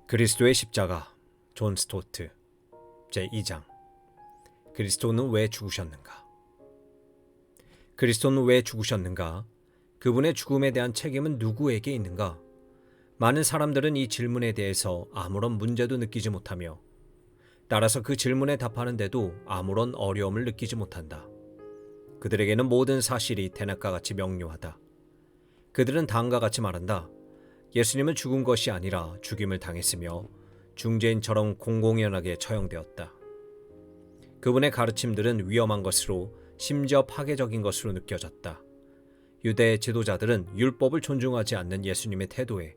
그리스도의 십자가 존 스토트 제2장 그리스도는 왜 죽으셨는가? 그리스도는 왜 죽으셨는가? 그분의 죽음에 대한 책임은 누구에게 있는가? 많은 사람들은 이 질문에 대해서 아무런 문제도 느끼지 못하며 따라서 그 질문에 답하는데도 아무런 어려움을 느끼지 못한다. 그들에게는 모든 사실이 대낮과 같이 명료하다. 그들은 다음과 같이 말한다. 예수님은 죽은 것이 아니라 죽임을 당했으며 중재인처럼 공공연하게 처형되었다. 그분의 가르침들은 위험한 것으로 심지어 파괴적인 것으로 느껴졌다. 유대 지도자들은 율법을 존중하지 않는 예수님의 태도에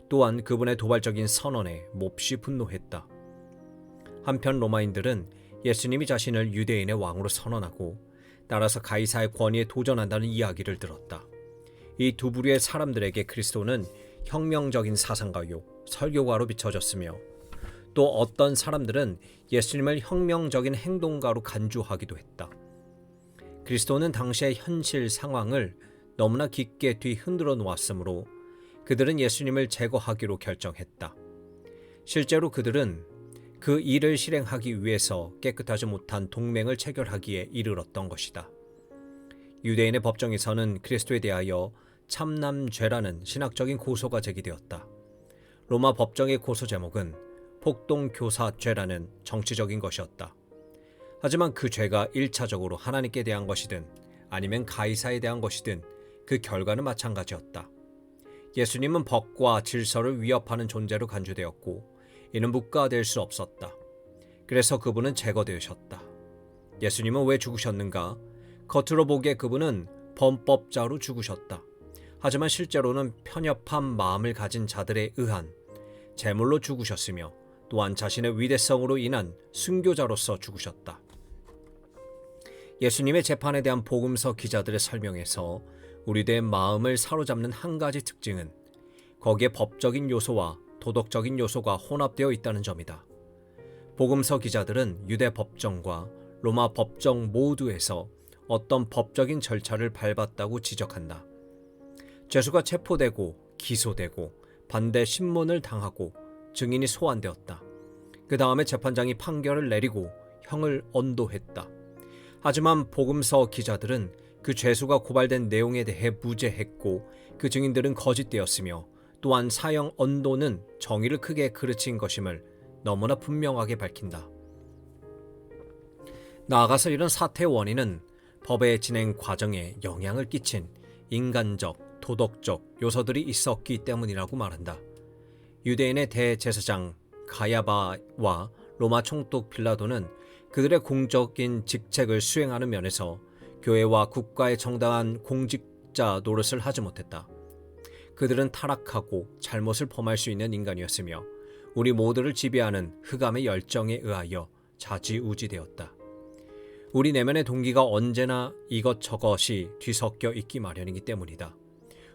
또한 그분의 도발적인 선언에 몹시 분노했다. 한편 로마인들은 예수님이 자신을 유대인의 왕으로 선언하고 따라서 가이사의 권위에 도전한다는 이야기를 들었다. 이 두 부류의 사람들에게 그리스도는 혁명적인 사상가요, 설교가로 비춰졌으며 또 어떤 사람들은 예수님을 혁명적인 행동가로 간주하기도 했다. 그리스도는 당시의 현실 상황을 너무나 깊게 뒤흔들어 놓았으므로 그들은 예수님을 제거하기로 결정했다. 실제로 그들은 그 일을 실행하기 위해서 깨끗하지 못한 동맹을 체결하기에 이르렀던 것이다. 유대인의 법정에서는 그리스도에 대하여 참남죄라는 신학적인 고소가 제기되었다. 로마 법정의 고소 제목은 폭동교사죄라는 정치적인 것이었다. 하지만 그 죄가 1차적으로 하나님께 대한 것이든 아니면 가이사에 대한 것이든 그 결과는 마찬가지였다. 예수님은 법과 질서를 위협하는 존재로 간주되었고 이는 묵과될 수 없었다. 그래서 그분은 제거되셨다. 예수님은 왜 죽으셨는가? 겉으로 보기에 그분은 범법자로 죽으셨다. 하지만 실제로는 편협한 마음을 가진 자들에 의한 제물로 죽으셨으며 또한 자신의 위대성으로 인한 순교자로서 죽으셨다. 예수님의 재판에 대한 복음서 기자들의 설명에서 우리들의 마음을 사로잡는 한 가지 특징은 거기에 법적인 요소와 도덕적인 요소가 혼합되어 있다는 점이다. 복음서 기자들은 유대 법정과 로마 법정 모두에서 어떤 법적인 절차를 밟았다고 지적한다. 죄수가 체포되고 기소되고 반대 신문을 당하고 증인이 소환되었다. 그 다음에 재판장이 판결을 내리고 형을 언도했다. 하지만 복음서 기자들은 그 죄수가 고발된 내용에 대해 무죄했고 그 증인들은 거짓되었으며 또한 사형 언도는 정의를 크게 그르친 것임을 너무나 분명하게 밝힌다. 나아가서 이런 사태의 원인은 법의 진행 과정에 영향을 끼친 인간적, 도덕적 요소들이 있었기 때문이라고 말한다. 유대인의 대제사장 가야바와 로마 총독 빌라도는 그들의 공적인 직책을 수행하는 면에서 교회와 국가의 정당한 공직자 노릇을 하지 못했다. 그들은 타락하고 잘못을 범할 수 있는 인간이었으며 우리 모두를 지배하는 흑암의 열정에 의하여 좌지우지되었다. 우리 내면의 동기가 언제나 이것저것이 뒤섞여 있기 마련이기 때문이다.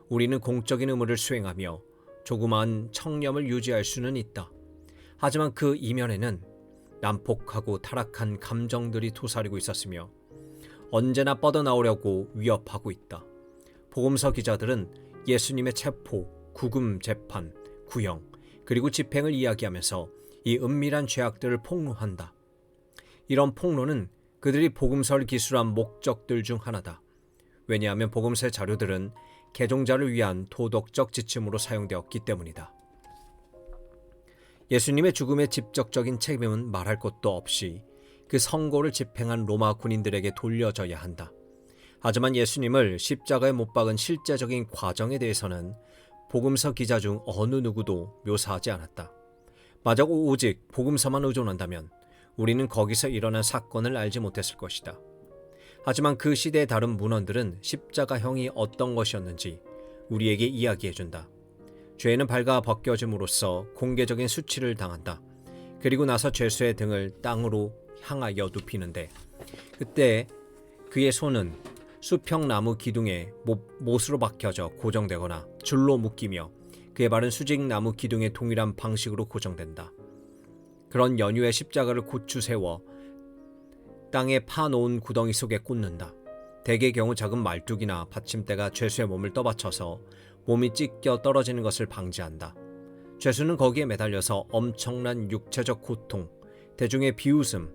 우리는 공적인 의무를 수행하며 조그마한 청렴을 유지할 수는 있다. 하지만 그 이면에는 난폭하고 타락한 감정들이 도사리고 있었으며 언제나 뻗어나오려고 위협하고 있다. 복음서 기자들은 예수님의 체포, 구금 재판, 구형, 그리고 집행을 이야기하면서 이 은밀한 죄악들을 폭로한다. 이런 폭로는 그들이 복음서를 기술한 목적들 중 하나다. 왜냐하면 복음서의 자료들은 개종자를 위한 도덕적 지침으로 사용되었기 때문이다. 예수님의 죽음의 직접적인 책임은 말할 것도 없이 그 선고를 집행한 로마 군인들에게 돌려져야 한다. 하지만 예수님을 십자가에 못 박은 실제적인 과정에 대해서는 복음서 기자 중 어느 누구도 묘사하지 않았다. 만약 오직 복음서만 의존한다면 우리는 거기서 일어난 사건을 알지 못했을 것이다. 하지만 그 시대의 다른 문헌들은 십자가형이 어떤 것이었는지 우리에게 이야기해준다. 죄는 발가 벗겨짐으로써 공개적인 수치를 당한다. 그리고 나서 죄수의 등을 땅으로 향하여 눕히는데 그때 그의 손은 수평나무 기둥에 못으로 박혀져 고정되거나 줄로 묶이며 그의 발은 수직나무 기둥에 동일한 방식으로 고정된다. 그런 연유에 십자가를 고추 세워 땅에 파놓은 구덩이 속에 꽂는다. 대개의 경우 작은 말뚝이나 받침대가 죄수의 몸을 떠받쳐서 몸이 찢겨 떨어지는 것을 방지한다. 죄수는 거기에 매달려서 엄청난 육체적 고통, 대중의 비웃음,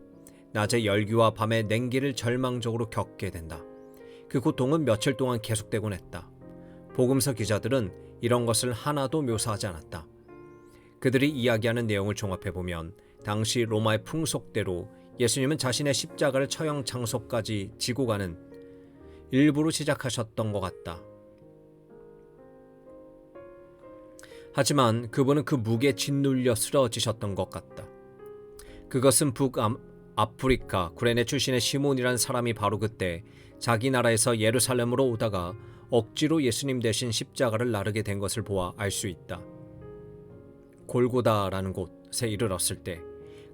낮의 열기와 밤의 냉기를 절망적으로 겪게 된다. 그 고통은 며칠 동안 계속되곤 했다. 복음서 기자들은 이런 것을 하나도 묘사하지 않았다. 그들이 이야기하는 내용을 종합해보면 당시 로마의 풍속대로 예수님은 자신의 십자가를 처형 장소까지 지고 가는 일부로 시작하셨던 것 같다. 하지만 그분은 그 무게에 짓눌려 쓰러지셨던 것 같다. 그것은 북아프리카 구레네 출신의 시몬이라는 사람이 바로 그때 자기 나라에서 예루살렘으로 오다가 억지로 예수님 대신 십자가를 나르게 된 것을 보아 알 수 있다. 골고다라는 곳에 이르렀을 때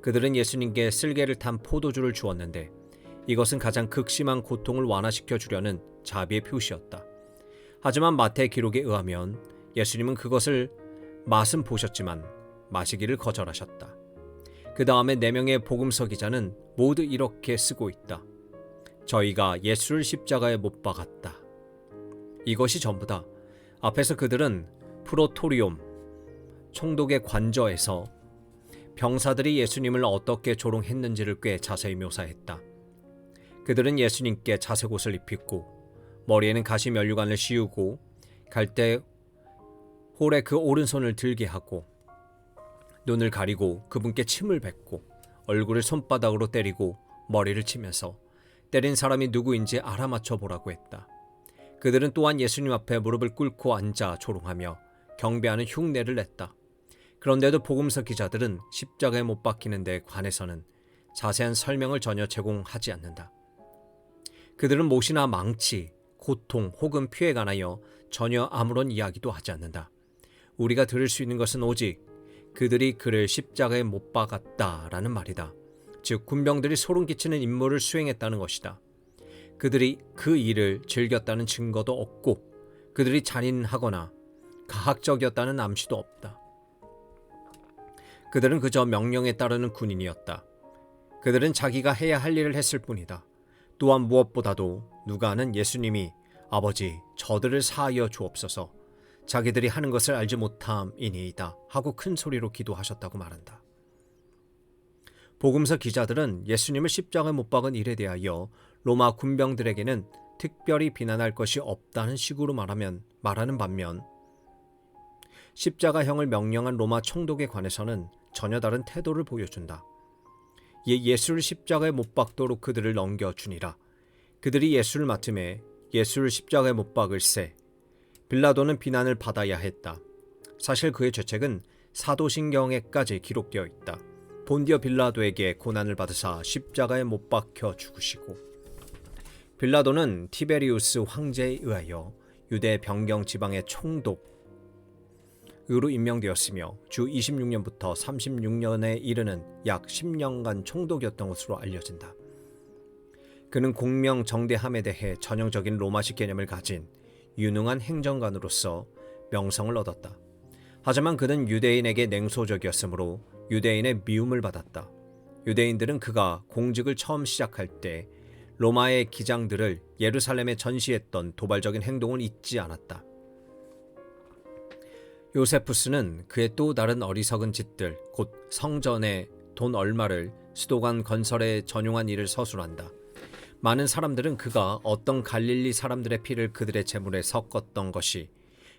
그들은 예수님께 쓸개를 탄 포도주를 주었는데 이것은 가장 극심한 고통을 완화시켜 주려는 자비의 표시였다. 하지만 마태 기록에 의하면 예수님은 그것을 맛은 보셨지만 마시기를 거절하셨다. 그 다음에 4명의 복음서 기자는 모두 이렇게 쓰고 있다. 저희가 예수를 십자가에 못 박았다. 이것이 전부다. 앞에서 그들은 프로토리움, 총독의 관저에서 병사들이 예수님을 어떻게 조롱했는지를 꽤 자세히 묘사했다. 그들은 예수님께 자색옷을 입히고 머리에는 가시 면류관을 씌우고 갈대 홀에 그 오른손을 들게 하고 눈을 가리고 그분께 침을 뱉고 얼굴을 손바닥으로 때리고 머리를 치면서 때린 사람이 누구인지 알아맞혀 보라고 했다. 그들은 또한 예수님 앞에 무릎을 꿇고 앉아 조롱하며 경배하는 흉내를 냈다. 그런데도 복음서 기자들은 십자가에 못 박히는 데 관해서는 자세한 설명을 전혀 제공하지 않는다. 그들은 못이나 망치, 고통 혹은 피해에 관하여 전혀 아무런 이야기도 하지 않는다. 우리가 들을 수 있는 것은 오직 그들이 그를 십자가에 못 박았다라는 말이다. 즉 군병들이 소름 끼치는 임무를 수행했다는 것이다. 그들이 그 일을 즐겼다는 증거도 없고 그들이 잔인하거나 가학적이었다는 암시도 없다. 그들은 그저 명령에 따르는 군인이었다. 그들은 자기가 해야 할 일을 했을 뿐이다. 또한 무엇보다도 누가 아는 예수님이 아버지 저들을 사하여 주옵소서 자기들이 하는 것을 알지 못함이니이다 하고 큰 소리로 기도하셨다고 말한다. 복음서 기자들은 예수님을 십자가에 못 박은 일에 대하여 로마 군병들에게는 특별히 비난할 것이 없다는 식으로 말하는 반면 십자가형을 명령한 로마 총독에 관해서는 전혀 다른 태도를 보여준다. 예수를 십자가에 못 박도록 그들을 넘겨주니라. 그들이 예수를 맡음에 예수를 십자가에 못 박을세. 빌라도는 비난을 받아야 했다. 사실 그의 죄책은 사도신경에까지 기록되어 있다. 본디오 빌라도에게 고난을 받으사 십자가에 못 박혀 죽으시고 빌라도는 티베리우스 황제에 의하여 유대 변경 지방의 총독 으로 임명되었으며 주 26년부터 36년에 이르는 약 10년간 총독이었던 것으로 알려진다. 그는 공명정대함에 대해 전형적인 로마식 개념을 가진 유능한 행정관으로서 명성을 얻었다. 하지만 그는 유대인에게 냉소적이었으므로 유대인의 미움을 받았다. 유대인들은 그가 공직을 처음 시작할 때 로마의 기장들을 예루살렘에 전시했던 도발적인 행동을 잊지 않았다. 요세푸스는 그의 또 다른 어리석은 짓들, 곧 성전에 돈 얼마를 수도관 건설에 전용한 일을 서술한다. 많은 사람들은 그가 어떤 갈릴리 사람들의 피를 그들의 제물에 섞었던 것이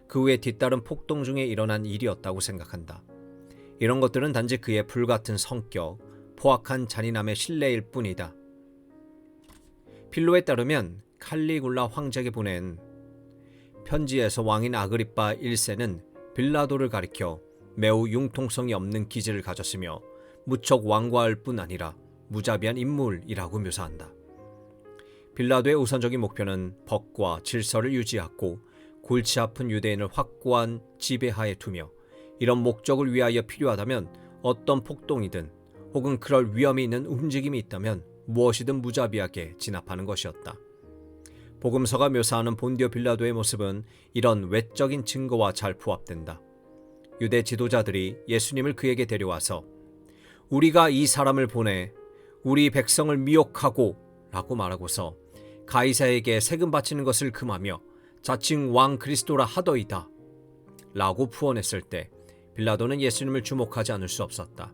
그 후에 뒤따른 폭동 중에 일어난 일이었다고 생각한다. 이런 것들은 단지 그의 불같은 성격, 포악한 잔인함의 신뢰일 뿐이다. 필로에 따르면 칼리굴라 황제에게 보낸 편지에서 왕인 아그리파 1세는 빌라도를 가리켜 매우 융통성이 없는 기질을 가졌으며 무척 완고할 뿐 아니라 무자비한 인물이라고 묘사한다. 빌라도의 우선적인 목표는 법과 질서를 유지하고 골치 아픈 유대인을 확고한 지배하에 두며 이런 목적을 위하여 필요하다면 어떤 폭동이든 혹은 그럴 위험이 있는 움직임이 있다면 무엇이든 무자비하게 진압하는 것이었다. 복음서가 묘사하는 본디오 빌라도의 모습은 이런 외적인 증거와 잘 부합된다. 유대 지도자들이 예수님을 그에게 데려와서 우리가 이 사람을 보내 우리 백성을 미혹하고 라고 말하고서 가이사에게 세금 바치는 것을 금하며 자칭 왕 그리스도라 하더이다 라고 푸언했을 때 빌라도는 예수님을 주목하지 않을 수 없었다.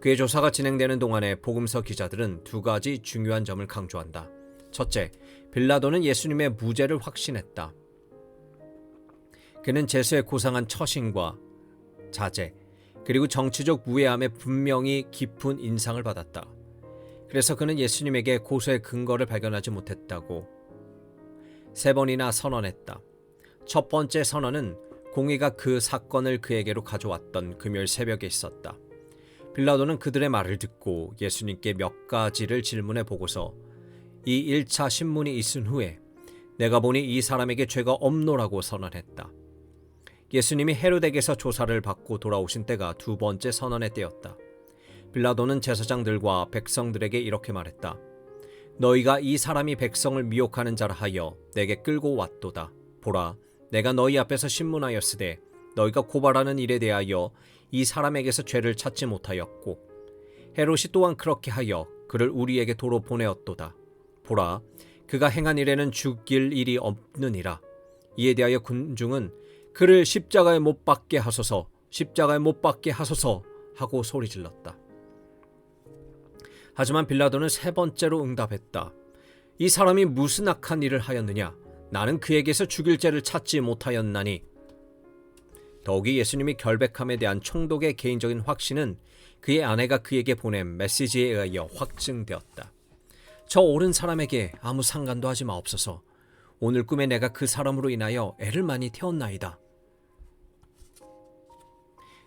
그의 조사가 진행되는 동안에 복음서 기자들은 두 가지 중요한 점을 강조한다. 첫째, 빌라도는 예수님의 무죄를 확신했다. 그는 제수의 고상한 처신과 자제, 그리고 정치적 무해함에 분명히 깊은 인상을 받았다. 그래서 그는 예수님에게 고소의 근거를 발견하지 못했다고 3번이나 선언했다. 첫 번째 선언은 공의가 그 사건을 그에게로 가져왔던 금요일 새벽에 있었다. 빌라도는 그들의 말을 듣고 예수님께 몇 가지를 질문해 보고서 이 1차 신문이 있은 후에 내가 보니 이 사람에게 죄가 없노라고 선언했다. 예수님이 헤롯에게서 조사를 받고 돌아오신 때가 두 번째 선언의 때였다. 빌라도는 제사장들과 백성들에게 이렇게 말했다. 너희가 이 사람이 백성을 미혹하는 자라 하여 내게 끌고 왔도다. 보라, 내가 너희 앞에서 신문하였으되 너희가 고발하는 일에 대하여 이 사람에게서 죄를 찾지 못하였고 헤롯이 또한 그렇게 하여 그를 우리에게 도로 보내었도다. 보라, 그가 행한 일에는 죽일 일이 없느니라. 이에 대하여 군중은 그를 십자가에 못 박게 하소서, 십자가에 못 박게 하소서 하고 소리질렀다. 하지만 빌라도는 세 번째로 응답했다. 이 사람이 무슨 악한 일을 하였느냐? 나는 그에게서 죽일 죄를 찾지 못하였나니. 더욱이 예수님이 결백함에 대한 총독의 개인적인 확신은 그의 아내가 그에게 보낸 메시지에 의하여 확증되었다. 저 옳은 사람에게 아무 상관도 하지 마옵소서. 오늘 꿈에 내가 그 사람으로 인하여 애를 많이 태웠나이다.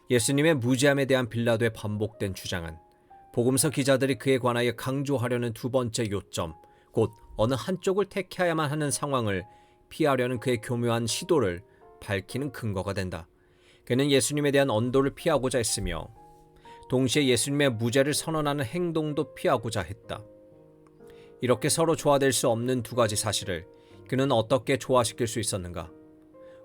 예수님의 무죄함에 대한 빌라도의 반복된 주장은 복음서 기자들이 그에 관하여 강조하려는 두 번째 요점, 곧 어느 한쪽을 택해야만 하는 상황을 피하려는 그의 교묘한 시도를 밝히는 근거가 된다. 그는 예수님에 대한 언도를 피하고자 했으며 동시에 예수님의 무죄를 선언하는 행동도 피하고자 했다. 이렇게 서로 조화될 수 없는 두 가지 사실을 그는 어떻게 조화시킬 수 있었는가?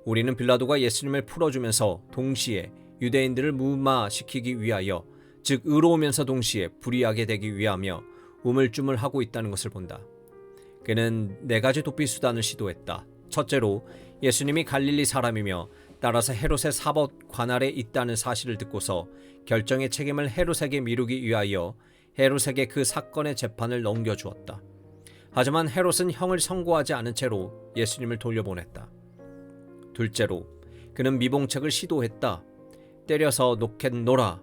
우리는 빌라도가 예수님을 풀어주면서 동시에 유대인들을 무마시키기 위하여, 즉 의로우면서 동시에 불의하게 되기 위하며 우물쭈물하고 있다는 것을 본다. 그는 4가지 도피 수단을 시도했다. 첫째로 예수님이 갈릴리 사람이며 따라서 헤롯의 사법 관할에 있다는 사실을 듣고서 결정의 책임을 헤롯에게 미루기 위하여 헤롯에게 그 사건의 재판을 넘겨주었다. 하지만 헤롯은 형을 선고하지 않은 채로 예수님을 돌려보냈다. 둘째로 그는 미봉책을 시도했다. 때려서 놓겠노라.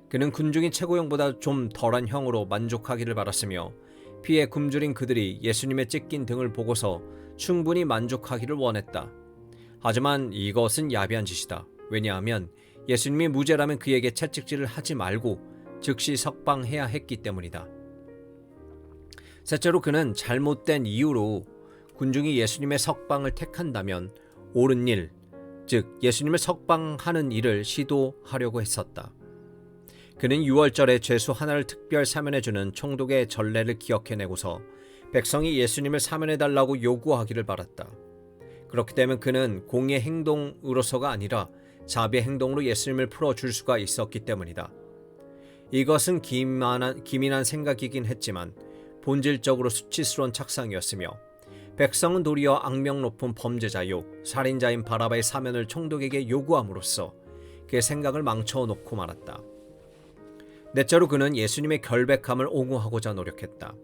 그는 군중이 최고형보다 좀 덜한 형으로 만족하기를 바랐으며 피에 굶주린 그들이 예수님의 찢긴 등을 보고서 충분히 만족하기를 원했다. 하지만 이것은 야비한 짓이다. 왜냐하면 예수님이 무죄라면 그에게 채찍질을 하지 말고 즉시 석방해야 했기 때문이다. 셋째로 그는 잘못된 이유로 군중이 예수님의 석방을 택한다면 옳은 일, 즉 예수님을 석방하는 일을 시도하려고 했었다. 그는 6월절에 죄수 하나를 특별 사면해주는 총독의 전례를 기억해내고서 백성이 예수님을 사면해달라고 요구하기를 바랐다. 그렇기 때문에 그는 공의의 행동으로서가 아니라 자비의 행동으로 예수님을 풀어줄 수가 있었기 때문이다. 이것은 기민한 생각이긴 했지만 본질적으로 수치스러운 착상이었으며 백성은 도리어 악명 높은 범죄자요 살인자인 바라바의 사면을 총독에게 요구함으로써 그의 생각을 망쳐놓고 말았다. 넷째로 그는 예수님의 결백함을 옹호하고자 노력했다.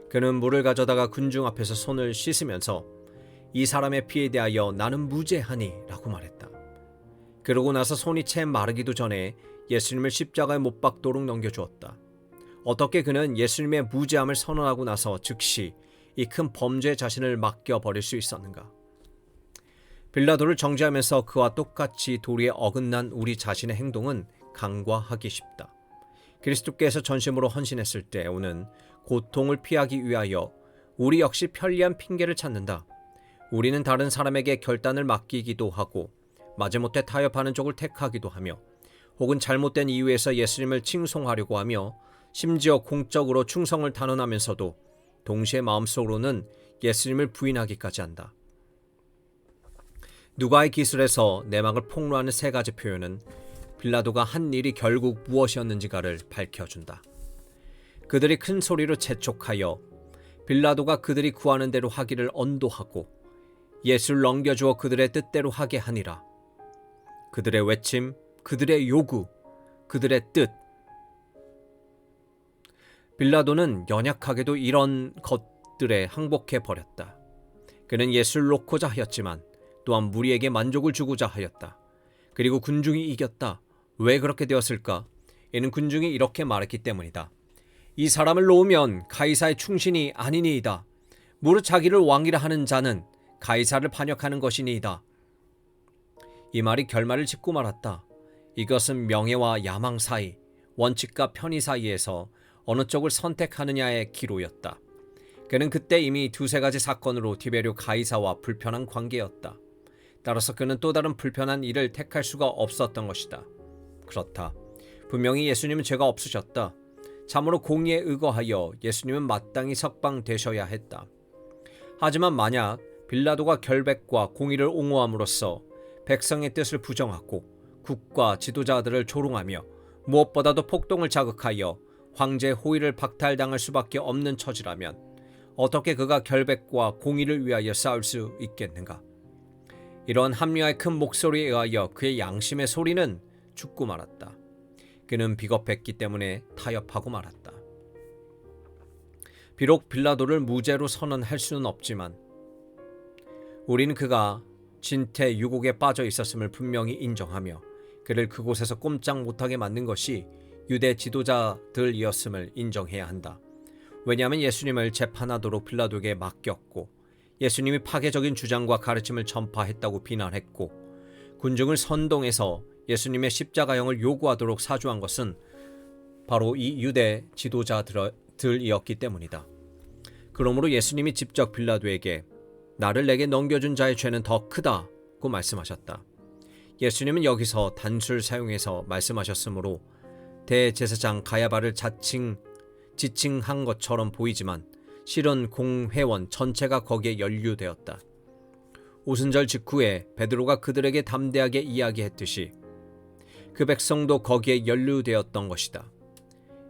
그는 물을 가져다가 군중 앞에서 손을 씻으면서 이 사람의 피에 대하여 나는 무죄하니 라고 말했다. 그러고 나서 손이 채 마르기도 전에 예수님을 십자가에 못 박도록 넘겨주었다. 어떻게 그는 예수님의 무죄함을 선언하고 나서 즉시 이 큰 범죄 자신을 맡겨버릴 수 있었는가? 빌라도를 정죄하면서 그와 똑같이 도리에 어긋난 우리 자신의 행동은 간과하기 쉽다. 그리스도께서 전심으로 헌신했을 때 오는 고통을 피하기 위하여 우리 역시 편리한 핑계를 찾는다. 우리는 다른 사람에게 결단을 맡기기도 하고 마지못해 타협하는 쪽을 택하기도 하며 혹은 잘못된 이유에서 예수님을 칭송하려고 하며 심지어 공적으로 충성을 단언하면서도 동시에 마음속으로는 예수님을 부인하기까지 한다. 누가의 기술에서 내막을 폭로하는 3가지 표현은 빌라도가 한 일이 결국 무엇이었는지가를 밝혀준다. 그들이 큰 소리로 재촉하여 빌라도가 그들이 구하는 대로 하기를 언도하고 예수를 넘겨주어 그들의 뜻대로 하게 하니라. 그들의 외침, 그들의 요구, 그들의 뜻. 빌라도는 연약하게도 이런 것들에 항복해 버렸다. 그는 예수를 놓고자 하였지만 또한 무리에게 만족을 주고자 하였다. 그리고 군중이 이겼다. 왜 그렇게 되었을까? 이는 군중이 이렇게 말했기 때문이다. 이 사람을 놓으면 가이사의 충신이 아니니이다. 무릇 자기를 왕이라 하는 자는 가이사를 반역하는 것이니이다. 이 말이 결말을 짓고 말았다. 이것은 명예와 야망 사이, 원칙과 편의 사이에서 어느 쪽을 선택하느냐의 기로였다. 그는 그때 이미 두세 가지 사건으로 티베리오 가이사와 불편한 관계였다. 따라서 그는 또 다른 불편한 일을 택할 수가 없었던 것이다. 그렇다. 분명히 예수님은 죄가 없으셨다. 참으로 공의에 의거하여 예수님은 마땅히 석방되셔야 했다. 하지만 만약 빌라도가 결백과 공의를 옹호함으로써 백성의 뜻을 부정하고 국가 지도자들을 조롱하며 무엇보다도 폭동을 자극하여 황제의 호의를 박탈당할 수밖에 없는 처지라면 어떻게 그가 결백과 공의를 위하여 싸울 수 있겠는가? 이러한 합리화의 큰 목소리에 의하여 그의 양심의 소리는 죽고 말았다. 그는 비겁했기 때문에 타협하고 말았다. 비록 빌라도를 무죄로 선언할 수는 없지만 우리는 그가 진퇴 유곡에 빠져 있었음을 분명히 인정하며 그를 그곳에서 꼼짝 못하게 만든 것이 유대 지도자들이었음을 인정해야 한다. 왜냐하면 예수님을 재판하도록 빌라도에게 맡겼고 예수님이 파괴적인 주장과 가르침을 전파했다고 비난했고 군중을 선동해서 예수님의 십자가형을 요구하도록 사주한 것은 바로 이 유대 지도자들이었기 때문이다. 그러므로 예수님이 직접 빌라도에게 나를 내게 넘겨준 자의 죄는 더 크다고 말씀하셨다. 예수님은 여기서 단수를 사용해서 말씀하셨으므로 대제사장 가야바를 지칭한 것처럼 보이지만 실은 공회원 전체가 거기에 연루되었다. 오순절 직후에 베드로가 그들에게 담대하게 이야기했듯이 그 백성도 거기에 연루되었던 것이다.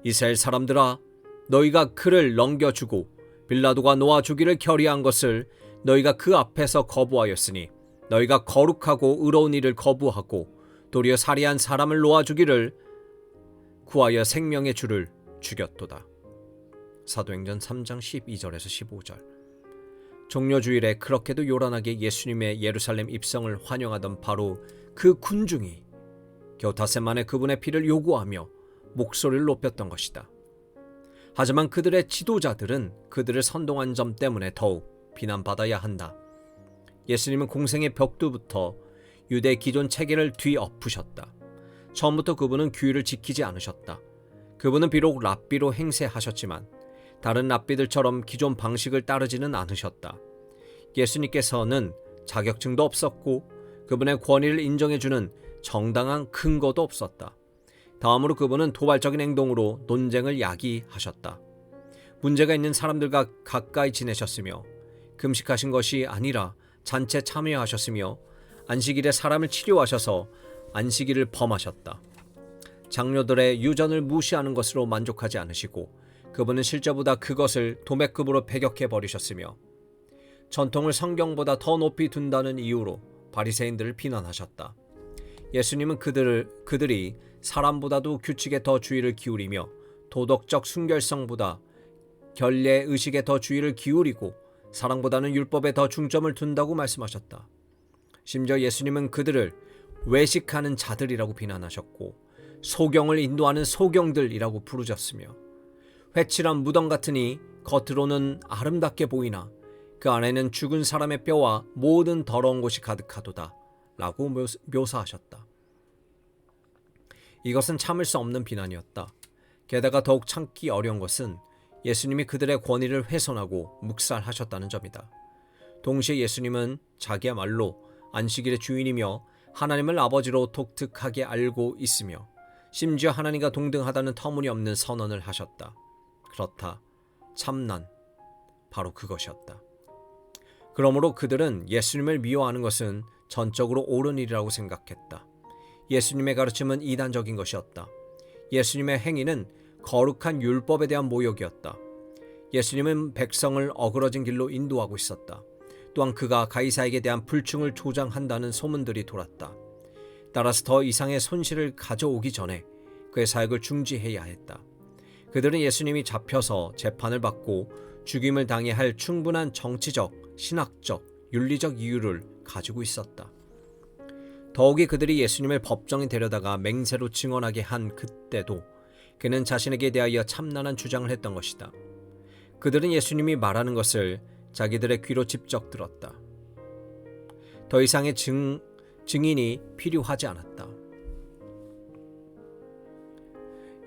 이스라엘 사람들아, 너희가 그를 넘겨주고 빌라도가 놓아 주기를 결의한 것을 너희가 그 앞에서 거부하였으니 너희가 거룩하고 의로운 일을 거부하고 도리어 살해한 사람을 놓아 주기를 구하여 생명의 주를 죽였도다. 사도행전 3장 12절에서 15절. 종려주일에 그렇게도 요란하게 예수님의 예루살렘 입성을 환영하던 바로 그 군중이 겨우닷새만에 그분의 피를 요구하며 목소리를 높였던 것이다. 하지만 그들의 지도자들은 그들을 선동한 점 때문에 더욱 비난받아야 한다. 예수님은 공생의 벽두부터 유대 기존 체계를 뒤엎으셨다. 처음부터 그분은 규율을 지키지 않으셨다. 그분은 비록 랍비로 행세하셨지만 다른 랍비들처럼 기존 방식을 따르지는 않으셨다. 예수님께서는 자격증도 없었고 그분의 권위를 인정해주는 정당한 근거도 없었다. 다음으로 그분은 도발적인 행동으로 논쟁을 야기하셨다. 문제가 있는 사람들과 가까이 지내셨으며 금식하신 것이 아니라 잔치에 참여하셨으며 안식일에 사람을 치료하셔서 안식일을 범하셨다. 장로들의 유전을 무시하는 것으로 만족하지 않으시고 그분은 실제보다 그것을 도매급으로 배격해 버리셨으며 전통을 성경보다 더 높이 둔다는 이유로 바리새인들을 비난하셨다. 예수님은 그들이 사람보다도 규칙에 더 주의를 기울이며 도덕적 순결성보다 결례 의식에 더 주의를 기울이고 사랑보다는 율법에 더 중점을 둔다고 말씀하셨다. 심지어 예수님은 그들을 외식하는 자들이라고 비난하셨고 소경을 인도하는 소경들이라고 부르셨으며 회칠한 무덤 같으니 겉으로는 아름답게 보이나 그 안에는 죽은 사람의 뼈와 모든 더러운 곳이 가득하도다 라고 묘사하셨다. 이것은 참을 수 없는 비난이었다. 게다가 더욱 참기 어려운 것은 예수님이 그들의 권위를 훼손하고 묵살하셨다는 점이다. 동시에 예수님은 자기야말로 안식일의 주인이며 하나님을 아버지로 독특하게 알고 있으며 심지어 하나님과 동등하다는 터무니없는 선언을 하셨다. 그렇다. 참난. 바로 그것이었다. 그러므로 그들은 예수님을 미워하는 것은 전적으로 옳은 일이라고 생각했다. 예수님의 가르침은 이단적인 것이었다. 예수님의 행위는 거룩한 율법에 대한 모욕이었다. 예수님은 백성을 어그러진 길로 인도하고 있었다. 또한 그가 가이사에게 대한 불충을 조장한다는 소문들이 돌았다. 따라서 더 이상의 손실을 가져오기 전에 그의 사역을 중지해야 했다. 그들은 예수님이 잡혀서 재판을 받고 죽임을 당해야 할 충분한 정치적, 신학적, 윤리적 이유를 가지고 있었다. 더욱이 그들이 예수님을 법정에 데려다가 맹세로 증언하게 한 그때도 그는 자신에게 대하여 참난한 주장을 했던 것이다. 그들은 예수님이 말하는 것을 자기들의 귀로 직접 들었다. 더 이상의 증인이 필요하지 않았다.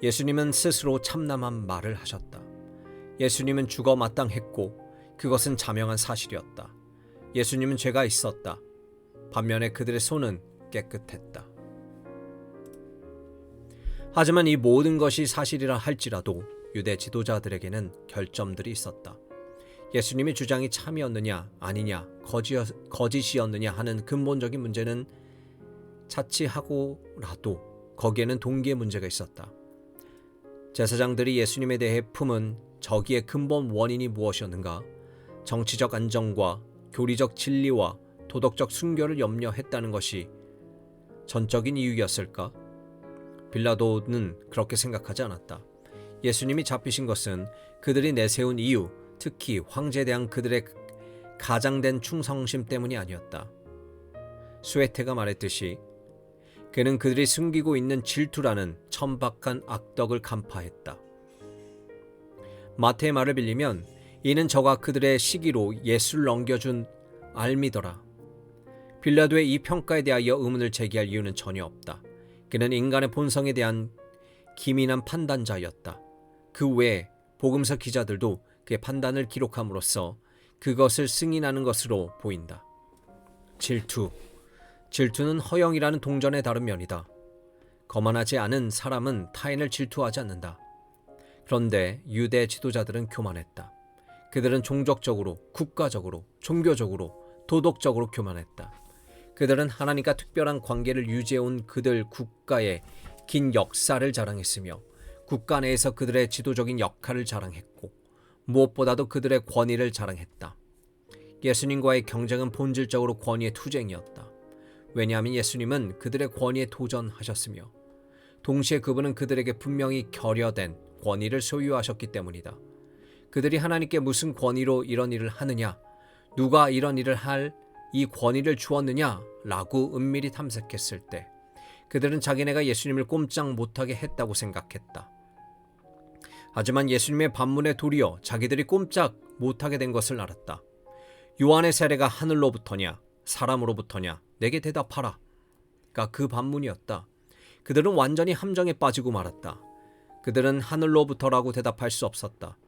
예수님은 스스로 참남한 말을 하셨다. 예수님은 죽어 마땅했고 그것은 자명한 사실이었다. 예수님은 죄가 있었다. 반면에 그들의 손은 깨끗했다. 하지만 이 모든 것이 사실이라 할지라도 유대 지도자들에게는 결점들이 있었다. 예수님의 주장이 참이었느냐 아니냐 거짓이었느냐 하는 근본적인 문제는 차치하고라도 거기에는 동기의 문제가 있었다. 제사장들이 예수님에 대해 품은 저기의 근본 원인이 무엇이었는가? 정치적 안정과 교리적 진리와 도덕적 순결을 염려했다는 것이 전적인 이유였을까? 빌라도는 그렇게 생각하지 않았다. 예수님이 잡히신 것은 그들이 내세운 이유, 특히 황제에 대한 그들의 가장된 충성심 때문이 아니었다. 수에테가 말했듯이 그는 그들이 숨기고 있는 질투라는 천박한 악덕을 간파했다. 마태의 말을 빌리면 이는 저가 그들의 시기로 예수를 넘겨준 알미더라. 빌라도의 이 평가에 대하여 의문을 제기할 이유는 전혀 없다. 그는 인간의 본성에 대한 기민한 판단자였다. 그 외에 복음서 기자들도 그의 판단을 기록함으로써 그것을 승인하는 것으로 보인다. 질투는 허영이라는 동전의 다른 면이다. 거만하지 않은 사람은 타인을 질투하지 않는다. 그런데 유대 지도자들은 교만했다. 그들은 종족적으로, 국가적으로, 종교적으로, 도덕적으로 교만했다. 그들은 하나님과 특별한 관계를 유지해온 그들 국가의 긴 역사를 자랑했으며 국가 내에서 그들의 지도적인 역할을 자랑했고 무엇보다도 그들의 권위를 자랑했다. 예수님과의 경쟁은 본질적으로 권위의 투쟁이었다. 왜냐하면 예수님은 그들의 권위에 도전하셨으며 동시에 그분은 그들에게 분명히 결여된 권위를 소유하셨기 때문이다. 그들이 하나님께 무슨 권위로 이런 일을 하느냐, 누가 이런 일을 할 이 권위를 주었느냐라고 은밀히 탐색했을 때 그들은 자기네가 예수님을 꼼짝 못하게 했다고 생각했다. 하지만 예수님의 반문에 도리어 자기들이 꼼짝 못하게 된 것을 알았다. 요한의 세례가 하늘로부터냐 사람으로부터냐 내게 대답하라 가 그 반문이었다. 그들은 완전히 함정에 빠지고 말았다. 그들은 하늘로부터라고 대답할 수 없었다.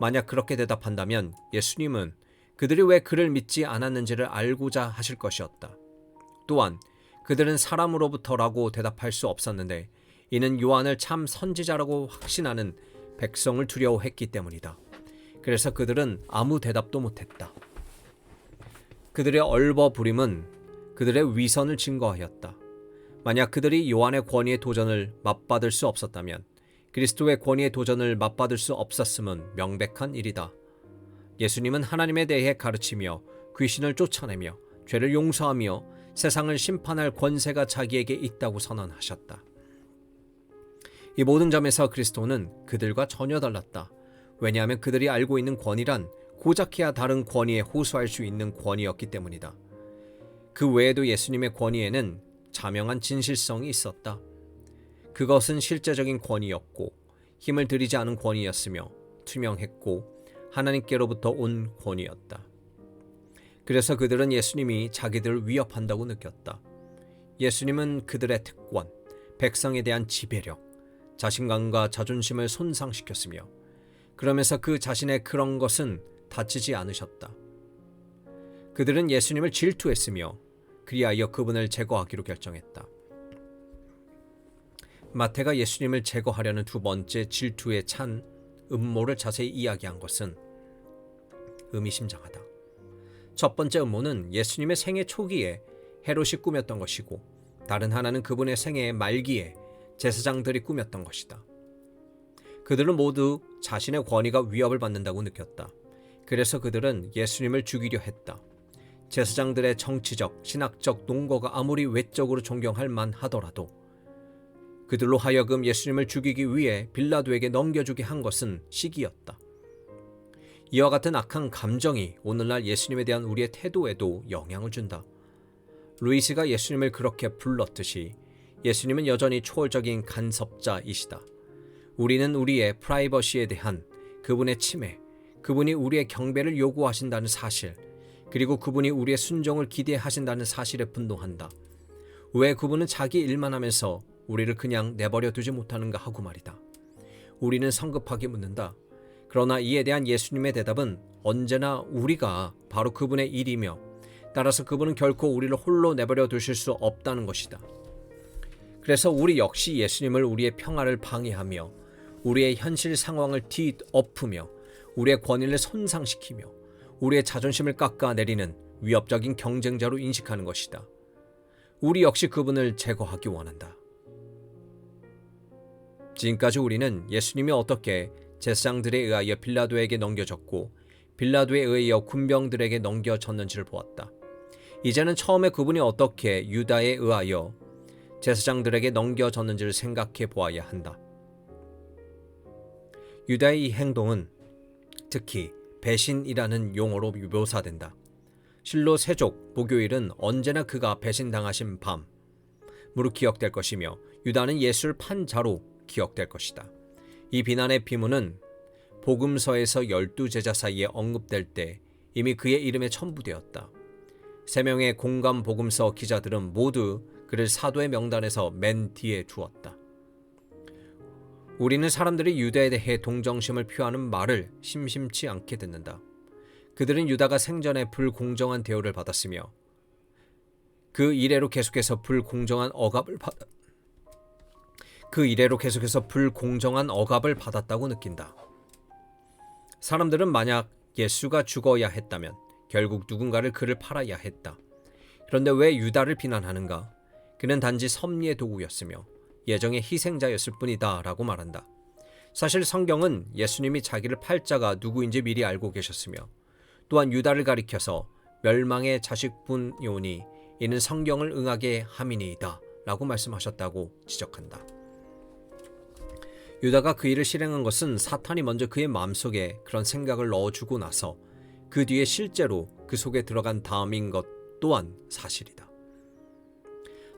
만약 그렇게 대답한다면 예수님은 그들이 왜 그를 믿지 않았는지를 알고자 하실 것이었다. 또한 그들은 사람으로부터라고 대답할 수 없었는데 이는 요한을 참 선지자라고 확신하는 백성을 두려워했기 때문이다. 그래서 그들은 아무 대답도 못했다. 그들의 얼버무림은 그들의 위선을 증거하였다. 만약 그들이 요한의 권위의 도전을 맛받을 수 없었다면 그리스도의 권위의 도전을 맛받을 수 없었음은 명백한 일이다. 예수님은 하나님에 대해 가르치며 귀신을 쫓아내며 죄를 용서하며 세상을 심판할 권세가 자기에게 있다고 선언하셨다. 이 모든 점에서 그리스도는 그들과 전혀 달랐다. 왜냐하면 그들이 알고 있는 권위란 고작해야 다른 권위에 호소할 수 있는 권위였기 때문이다. 그 외에도 예수님의 권위에는 자명한 진실성이 있었다. 그것은 실제적인 권위였고 힘을 들이지 않은 권위였으며 투명했고 하나님께로부터 온 권위였다. 그래서 그들은 예수님이 자기들을 위협한다고 느꼈다. 예수님은 그들의 특권, 백성에 대한 지배력, 자신감과 자존심을 손상시켰으며 그러면서 그 자신의 그런 것은 다치지 않으셨다. 그들은 예수님을 질투했으며 그리하여 그분을 제거하기로 결정했다. 마태가 예수님을 제거하려는 두 번째 질투에 찬 음모를 자세히 이야기한 것은 의미심장하다. 첫 번째 음모는 예수님의 생애 초기에 헤롯이 꾸몄던 것이고 다른 하나는 그분의 생애의 말기에 제사장들이 꾸몄던 것이다. 그들은 모두 자신의 권위가 위협을 받는다고 느꼈다. 그래서 그들은 예수님을 죽이려 했다. 제사장들의 정치적, 신학적 논거가 아무리 외적으로 존경할 만하더라도 그들로 하여금 예수님을 죽이기 위해 빌라도에게 넘겨주게 한 것은 시기였다. 이와 같은 악한 감정이 오늘날 예수님에 대한 우리의 태도에도 영향을 준다. 루이스가 예수님을 그렇게 불렀듯이 예수님은 여전히 초월적인 간섭자이시다. 우리는 우리의 프라이버시에 대한 그분의 침해, 그분이 우리의 경배를 요구하신다는 사실, 그리고 그분이 우리의 순종을 기대하신다는 사실에 분노한다. 왜 그분은 자기 일만 하면서 우리를 그냥 내버려 두지 못하는가 하고 말이다. 우리는 성급하게 묻는다. 그러나 이에 대한 예수님의 대답은 언제나 우리가 바로 그분의 일이며 따라서 그분은 결코 우리를 홀로 내버려 두실 수 없다는 것이다. 그래서 우리 역시 예수님을 우리의 평화를 방해하며 우리의 현실 상황을 뒤엎으며 우리의 권위를 손상시키며 우리의 자존심을 깎아내리는 위협적인 경쟁자로 인식하는 것이다. 우리 역시 그분을 제거하기 원한다. 지금까지 우리는 예수님이 어떻게 제사장들에 의하여 빌라도에게 넘겨졌고 빌라도에 의하여 군병들에게 넘겨졌는지를 보았다. 이제는 처음에 그분이 어떻게 유다에 의하여 제사장들에게 넘겨졌는지를 생각해 보아야 한다. 유다의 이 행동은 특히 배신이라는 용어로 묘사된다. 실로 세족 목요일은 언제나 그가 배신당하신 밤으로 기억될 것이며 유다는 예수를 판 자로 기억될 것이다. 이 비난의 비문은 복음서에서 12제자 사이에 언급될 때 이미 그의 이름에 첨부되었다. 3명의 공감 복음서 기자들은 모두 그를 사도의 명단에서 맨 뒤에 두었다. 우리는 사람들이 유다에 대해 동정심을 표하는 말을 심심치 않게 듣는다. 그들은 유다가 생전에 불공정한 대우를 받았으며 그 이래로 계속해서 불공정한 억압을 받았다고 느낀다. 사람들은 만약 예수가 죽어야 했다면 결국 누군가를 그를 팔아야 했다. 그런데 왜 유다를 비난하는가? 그는 단지 섭리의 도구였으며 예정의 희생자였을 뿐이다 라고 말한다. 사실 성경은 예수님이 자기를 팔 자가 누구인지 미리 알고 계셨으며 또한 유다를 가리켜서 멸망의 자식뿐이오니 이는 성경을 응하게 함이니이다 라고 말씀하셨다고 지적한다. 유다가 그 일을 실행한 것은 사탄이 먼저 그의 마음속에 그런 생각을 넣어주고 나서 그 뒤에 실제로 그 속에 들어간 다음인 것 또한 사실이다.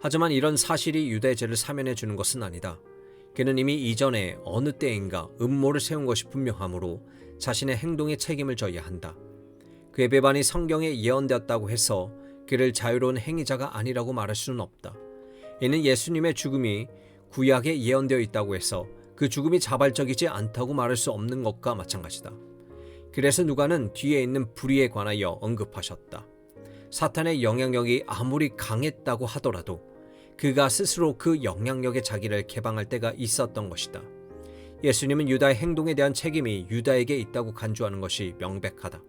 하지만 이런 사실이 유다의 죄를 사면해 주는 것은 아니다. 그는 이미 이전에 어느 때인가 음모를 세운 것이 분명하므로 자신의 행동에 책임을 져야 한다. 그의 배반이 성경에 예언되었다고 해서 그를 자유로운 행위자가 아니라고 말할 수는 없다. 이는 예수님의 죽음이 구약에 예언되어 있다고 해서 그 죽음이 자발적이지 않다고 말할 수 없는 것과 마찬가지다. 그래서 누가는 뒤에 있는 불의에 관하여 언급하셨다. 사탄의 영향력이 아무리 강했다고 하더라도 그가 스스로 그 영향력에 자기를 개방할 때가 있었던 것이다. 예수님은 유다의 행동에 대한 책임이 유다에게 있다고 간주하는 것이 명백하다.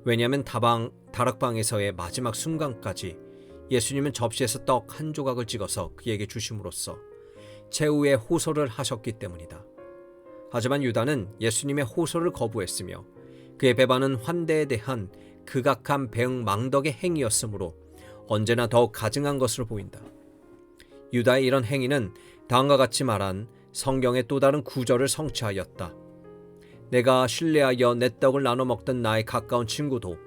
왜냐하면 다락방에서의 마지막 순간까지 예수님은 접시에서 떡 한 조각을 찍어서 그에게 주심으로써 최후의 호소를 하셨기 때문이다. 하지만 유다는 예수님의 호소를 거부했으며 그의 배반은 환대에 대한 극악한 배응망덕의 행위였으므로 언제나 더욱 가증한 것으로 보인다. 유다의 이런 행위는 다음과 같이 말한 성경의 또 다른 구절을 성취하였다. 내가 신뢰하여 내 떡을 나눠 먹던 나의 가까운 친구도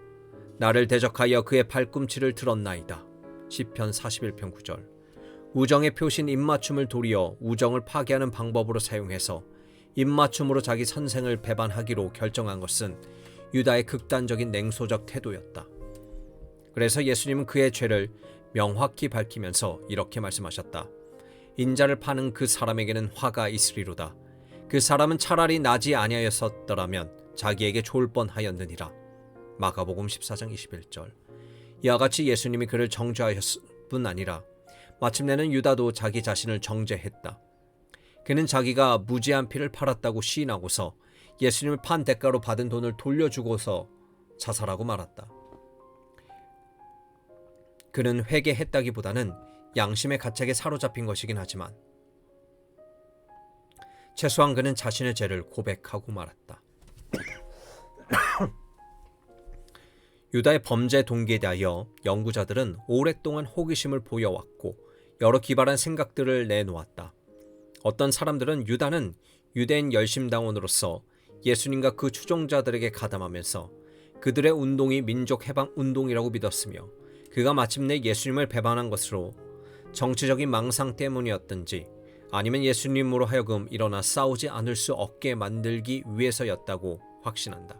나를 대적하여 그의 발꿈치를 들었나이다. 시편 41편 9절. 우정의 표신 입맞춤을 도리어 우정을 파괴하는 방법으로 사용해서 입맞춤으로 자기 선생을 배반하기로 결정한 것은 유다의 극단적인 냉소적 태도였다. 그래서 예수님은 그의 죄를 명확히 밝히면서 이렇게 말씀하셨다. 인자를 파는 그 사람에게는 화가 있으리로다. 그 사람은 차라리 나지 아니하였었더라면 자기에게 좋을 뻔하였느니라. 마가복음 14장 21절. 이와 같이 예수님이 그를 정죄하셨을 뿐 아니라 마침내는 유다도 자기 자신을 정죄했다. 그는 자기가 무죄한 피를 팔았다고 시인하고서 예수님을 판 대가로 받은 돈을 돌려주고서 자살하고 말았다. 그는 회개했다기보다는 양심의 가책에 사로잡힌 것이긴 하지만 최소한 그는 자신의 죄를 고백하고 말았다. 유다의 범죄 동기에 대하여 연구자들은 오랫동안 호기심을 보여왔고 여러 기발한 생각들을 내놓았다. 어떤 사람들은 유다는 유대인 열심당원으로서 예수님과 그 추종자들에게 가담하면서 그들의 운동이 민족해방 운동이라고 믿었으며 그가 마침내 예수님을 배반한 것으로 정치적인 망상 때문이었든지 아니면 예수님으로 하여금 일어나 싸우지 않을 수 없게 만들기 위해서였다고 확신한다.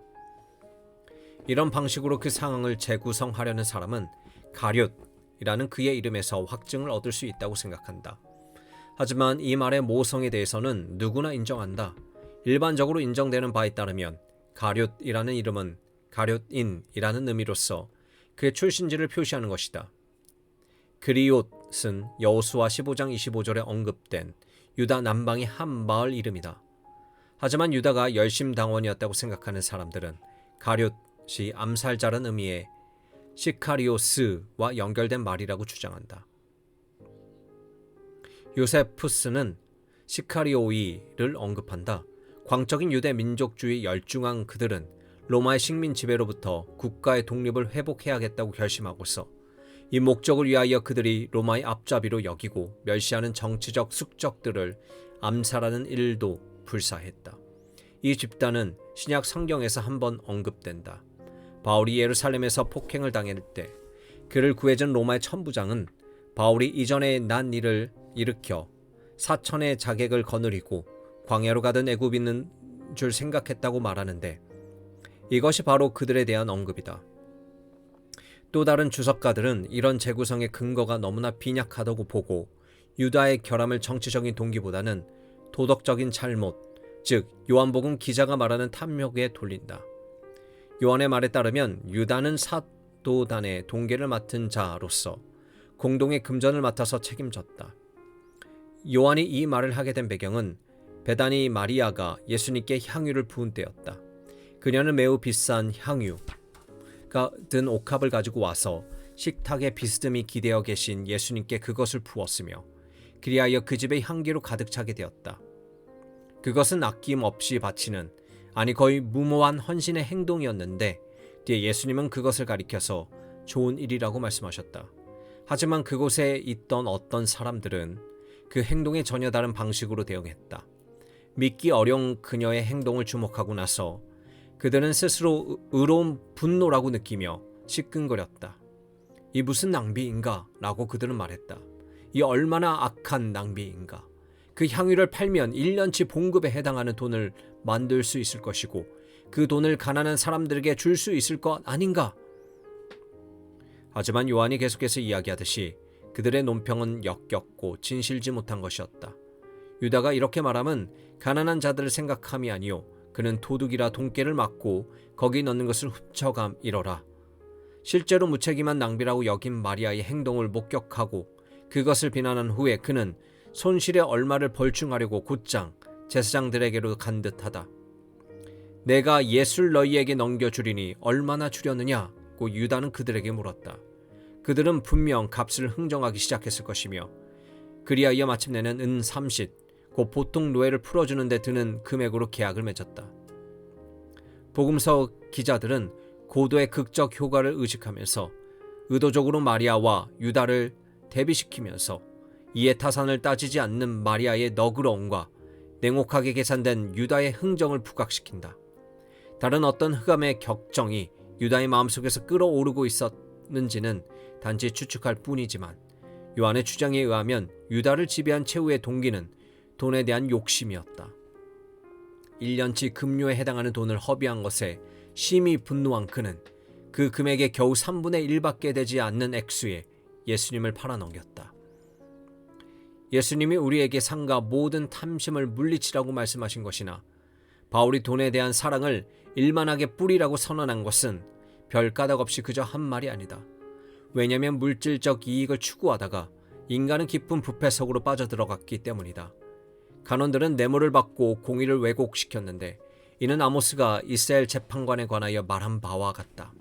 이런 방식으로 그 상황을 재구성하려는 사람은 가룟이라는 그의 이름에서 확증을 얻을 수 있다고 생각한다. 하지만 이 말의 모성에 대해서는 누구나 인정한다. 일반적으로 인정되는 바에 따르면 가룟이라는 이름은 가룟인이라는 의미로서 그의 출신지를 표시하는 것이다. 그리옷은 여호수아 15장 25절에 언급된 유다 남방의 한 마을 이름이다. 하지만 유다가 열심당원이었다고 생각하는 사람들은 가룟이 암살자란 의미의 시카리오스와 연결된 말이라고 주장한다. 요세푸스는 시카리오이를 언급한다. 광적인 유대 민족주의 열중한 그들은 로마의 식민 지배로부터 국가의 독립을 회복해야겠다고 결심하고서 이 목적을 위하여 그들이 로마의 앞잡이로 여기고 멸시하는 정치적 숙적들을 암살하는 일도 불사했다. 이 집단은 신약 성경에서 한번 언급된다. 바울이 예루살렘에서 폭행을 당할 때 그를 구해준 로마의 천부장은 바울이 이전에 난 일을 일으켜 사천의 자객을 거느리고 광야로 가던 애굽인인 줄 생각했다고 말하는데 이것이 바로 그들에 대한 언급이다. 또 다른 주석가들은 이런 재구성의 근거가 너무나 빈약하다고 보고 유다의 결함을 정치적인 동기보다는 도덕적인 잘못, 즉 요한복음 기자가 말하는 탐욕에 돌린다. 요한의 말에 따르면 유다는 사도단의 동계를 맡은 자로서 공동의 금전을 맡아서 책임졌다. 요한이 이 말을 하게 된 배경은 베다니 마리아가 예수님께 향유를 부은 때였다. 그녀는 매우 비싼 향유가 든 옥합을 가지고 와서 식탁에 비스듬히 기대어 계신 예수님께 그것을 부었으며 그리하여 그 집에 향기로 가득 차게 되었다. 그것은 아낌없이 바치는, 아니 거의 무모한 헌신의 행동이었는데 뒤에 예수님은 그것을 가리켜서 좋은 일이라고 말씀하셨다. 하지만 그곳에 있던 어떤 사람들은 그 행동에 전혀 다른 방식으로 대응했다. 믿기 어려운 그녀의 행동을 주목하고 나서 그들은 스스로 의로운 분노라고 느끼며 시끈거렸다. 이 무슨 낭비인가? 라고 그들은 말했다. 이 얼마나 악한 낭비인가? 그 향유를 팔면 1년치 봉급에 해당하는 돈을 만들 수 있을 것이고 그 돈을 가난한 사람들에게 줄 수 있을 것 아닌가? 하지만 요한이 계속해서 이야기하듯이 그들의 논평은 역겹고 진실지 못한 것이었다. 유다가 이렇게 말함은 가난한 자들을 생각함이 아니요 그는 도둑이라 돈깨를 맞고 거기 넣는 것을 훔쳐감이러라. 실제로 무책임한 낭비라고 여긴 마리아의 행동을 목격하고 그것을 비난한 후에 그는 손실의 얼마를 벌충하려고 곧장 제사장들에게로 간 듯하다. 내가 예술 너희에게 넘겨주리니 얼마나 주려느냐고 유다는 그들에게 물었다. 그들은 분명 값을 흥정하기 시작했을 것이며 그리하여 마침내는 은 30, 곧 보통 노예를 풀어주는 데 드는 금액으로 계약을 맺었다. 복음서 기자들은 고도의 극적 효과를 의식하면서 의도적으로 마리아와 유다를 대비시키면서 이해 타산을 따지지 않는 마리아의 너그러움과 냉혹하게 계산된 유다의 흥정을 부각시킨다. 다른 어떤 흑암의 격정이 유다의 마음속에서 끌어오르고 있었는지는 단지 추측할 뿐이지만 요한의 주장에 의하면 유다를 지배한 최후의 동기는 돈에 대한 욕심이었다. 1년치 급료에 해당하는 돈을 허비한 것에 심히 분노한 그는 그 금액의 겨우 3분의 1밖에 되지 않는 액수에 예수님을 팔아넘겼다. 예수님이 우리에게 상가 모든 탐심을 물리치라고 말씀하신 것이나 바울이 돈에 대한 사랑을 일만하게 뿌리라고 선언한 것은 별 까닭 없이 그저 한 말이 아니다. 왜냐하면 물질적 이익을 추구하다가 인간은 깊은 부패 속으로 빠져들어갔기 때문이다. 간원들은 뇌물을 받고 공의를 왜곡시켰는데 이는 아모스가 이스라엘 재판관에 관하여 말한 바와 같다.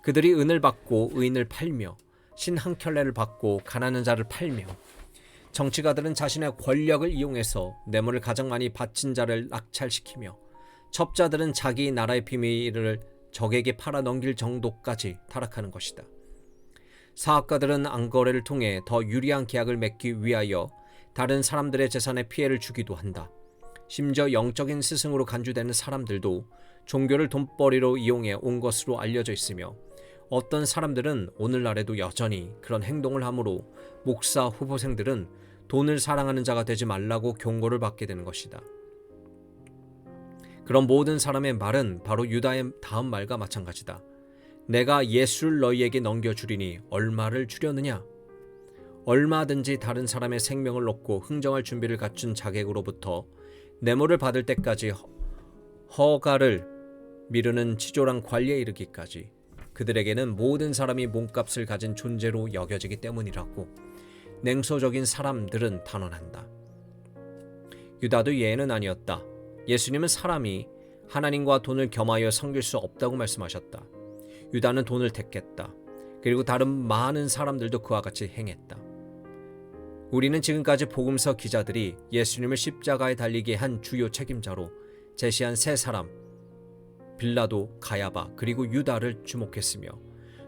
그들이 은을 받고 의인을 팔며 신 한 켤레를 받고 가난한 자를 팔며 정치가들은 자신의 권력을 이용해서 뇌물을 가장 많이 바친 자를 낙찰시키며 첩자들은 자기 나라의 비밀을 적에게 팔아 넘길 정도까지 타락하는 것이다. 사학가들은 안거래를 통해 더 유리한 계약을 맺기 위하여 다른 사람들의 재산에 피해를 주기도 한다. 심지어 영적인 스승으로 간주되는 사람들도 종교를 돈벌이로 이용해 온 것으로 알려져 있으며 어떤 사람들은 오늘날에도 여전히 그런 행동을 하므로 목사 후보생들은 돈을 사랑하는 자가 되지 말라고 경고를 받게 되는 것이다. 그런 모든 사람의 말은 바로 유다의 다음 말과 마찬가지다. 내가 예수를 너희에게 넘겨주리니 얼마를 주려느냐? 얼마든지 다른 사람의 생명을 놓고 흥정할 준비를 갖춘 자객으로부터 뇌물을 받을 때까지 허가를 미루는 치졸한 관리에 이르기까지 그들에게는 모든 사람이 몸값을 가진 존재로 여겨지기 때문이라고 냉소적인 사람들은 단언한다. 유다도 예외는 아니었다. 예수님은 사람이 하나님과 돈을 겸하여 섬길 수 없다고 말씀하셨다. 유다는 돈을 택했다. 그리고 다른 많은 사람들도 그와 같이 행했다. 우리는 지금까지 복음서 기자들이 예수님을 십자가에 달리게 한 주요 책임자로 제시한 세 사람, 빌라도, 가야바, 그리고 유다를 주목했으며